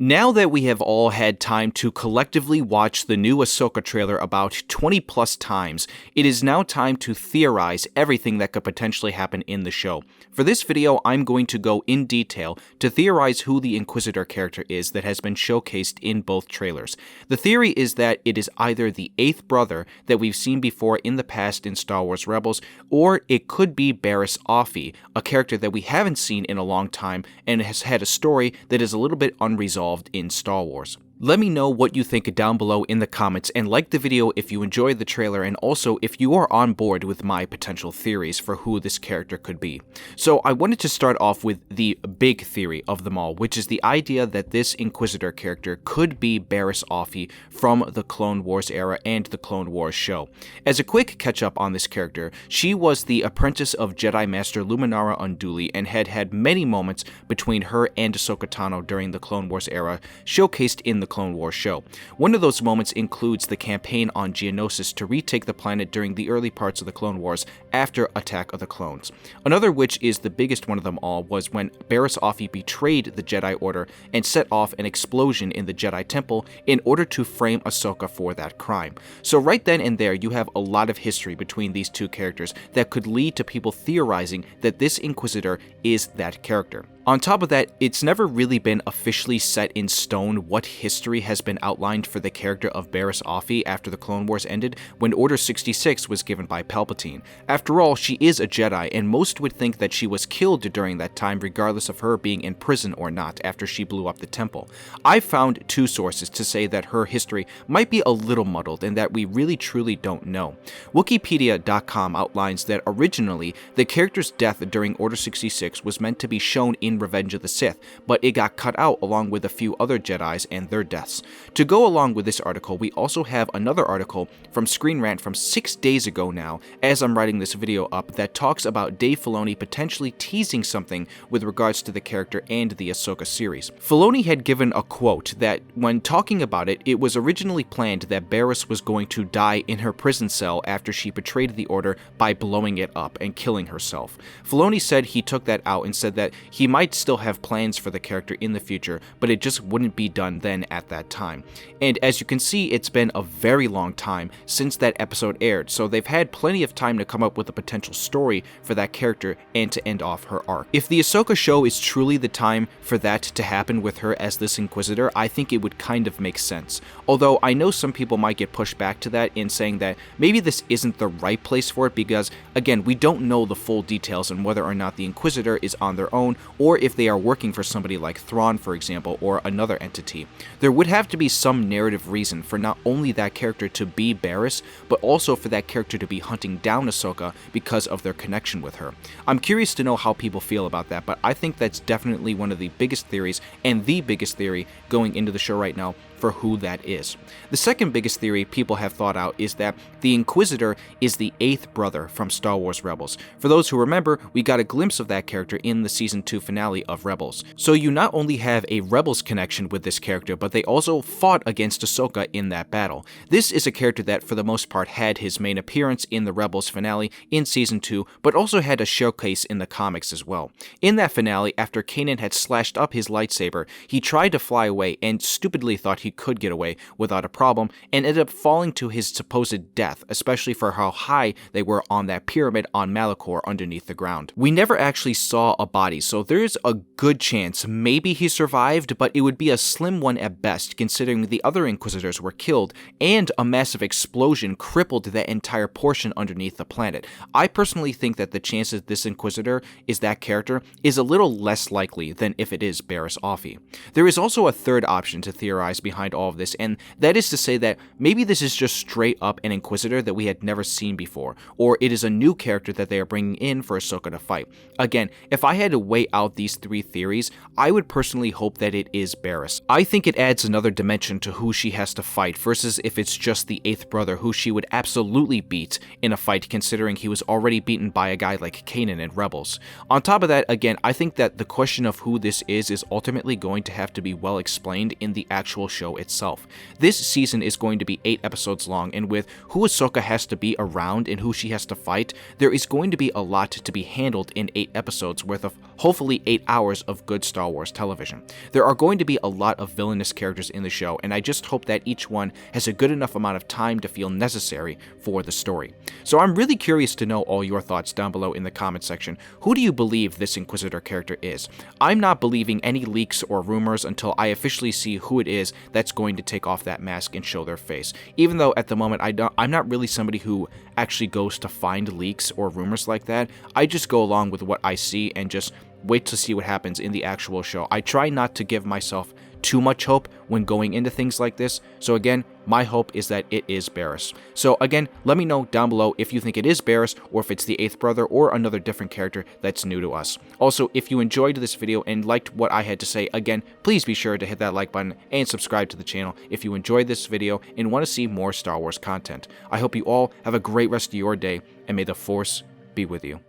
Now that we have all had time to collectively watch the new Ahsoka trailer about 20 plus times, it is now time to theorize everything that could potentially happen in the show. For this video, I'm going to go in detail to theorize who the Inquisitor character is that has been showcased in both trailers. The theory is that it is either the 8th brother that we've seen before in the past in Star Wars Rebels, or it could be Barriss Offee, a character that we haven't seen in a long time and has had a story that is a little bit unresolved in Star Wars. Let me know what you think down below in the comments, and like the video if you enjoyed the trailer, and also if you are on board with my potential theories for who this character could be. So I wanted to start off with the big theory of them all, which is the idea that this Inquisitor character could be Barriss Offee from the Clone Wars era and the Clone Wars show. As a quick catch up on this character, she was the apprentice of Jedi Master Luminara Unduli and had had many moments between her and Ahsoka Tano during the Clone Wars era, showcased in the Clone Wars show. One of those moments includes the campaign on Geonosis to retake the planet during the early parts of the Clone Wars after Attack of the Clones. Another, which is the biggest one of them all, was when Barriss Offee betrayed the Jedi Order and set off an explosion in the Jedi Temple in order to frame Ahsoka for that crime. So right then and there, you have a lot of history between these two characters that could lead to people theorizing that this Inquisitor is that character. On top of that, it's never really been officially set in stone what history has been outlined for the character of Barriss Offee after the Clone Wars ended when Order 66 was given by Palpatine. After all, she is a Jedi, and most would think that she was killed during that time regardless of her being in prison or not after she blew up the temple. I found two sources to say that her history might be a little muddled and that we really truly don't know. Wikipedia.com outlines that originally the character's death during Order 66 was meant to be shown in Revenge of the Sith, but it got cut out along with a few other Jedis and their deaths. To go along with this article, we also have another article from Screen Rant from 6 days ago now, as I'm writing this video up, that talks about Dave Filoni potentially teasing something with regards to the character and the Ahsoka series. Filoni had given a quote that, when talking about it, it was originally planned that Barriss was going to die in her prison cell after she betrayed the Order by blowing it up and killing herself. Filoni said he took that out and said that he might still have plans for the character in the future, but it just wouldn't be done then at that time. And as you can see, it's been a very long time since that episode aired, so they've had plenty of time to come up with a potential story for that character and to end off her arc. If the Ahsoka show is truly the time for that to happen with her as this Inquisitor, I think it would kind of make sense. Although I know some people might get pushed back to that in saying that maybe this isn't the right place for it because, again, we don't know the full details on whether or not the Inquisitor is on their own or if they are working for somebody like Thrawn, for example, or another entity. There would have to be some narrative reason for not only that character to be Barriss, but also for that character to be hunting down Ahsoka because of their connection with her. I'm curious to know how people feel about that, but I think that's definitely one of the biggest theories, and the biggest theory going into the show right now, for who that is. The second biggest theory people have thought out is that the Inquisitor is the 8th brother from Star Wars Rebels. For those who remember, we got a glimpse of that character in the Season 2 finale of Rebels. So you not only have a Rebels connection with this character, but they also fought against Ahsoka in that battle. This is a character that for the most part had his main appearance in the Rebels finale in Season 2, but also had a showcase in the comics as well. In that finale, after Kanan had slashed up his lightsaber, he tried to fly away and stupidly thought he could get away without a problem and ended up falling to his supposed death, especially for how high they were on that pyramid on Malachor underneath the ground. We never actually saw a body, so there's a good chance maybe he survived, but it would be a slim one at best considering the other Inquisitors were killed and a massive explosion crippled that entire portion underneath the planet. I personally think that the chances this Inquisitor is that character is a little less likely than if it is Barriss Offee. There is also a third option to theorize behind all of this, and that is to say that maybe this is just straight up an Inquisitor that we had never seen before, or it is a new character that they are bringing in for Ahsoka to fight. Again, if I had to weigh out these three theories, I would personally hope that it is Barriss. I think it adds another dimension to who she has to fight versus if it's just the 8th brother who she would absolutely beat in a fight considering he was already beaten by a guy like Kanan in Rebels. On top of that, again, I think that the question of who this is ultimately going to have to be well explained in the actual show show itself. This season is going to be 8 episodes long, and with who Ahsoka has to be around and who she has to fight, there is going to be a lot to be handled in 8 episodes worth of hopefully 8 hours of good Star Wars television. There are going to be a lot of villainous characters in the show, and I just hope that each one has a good enough amount of time to feel necessary for the story. So I'm really curious to know all your thoughts down below in the comment section. Who do you believe this Inquisitor character is? I'm not believing any leaks or rumors until I officially see who it is that's going to take off that mask and show their face. Even though at the moment I'm not really somebody who actually goes to find leaks or rumors like that. I just go along with what I see and just wait to see what happens in the actual show. I try not to give myself too much hope when going into things like this. So again, my hope is that it is Barriss. So again, let me know down below if you think it is Barriss or if it's the 8th brother or another different character that's new to us. Also, if you enjoyed this video and liked what I had to say, again, please be sure to hit that like button and subscribe to the channel if you enjoyed this video and want to see more Star Wars content. I hope you all have a great rest of your day, and may the Force be with you.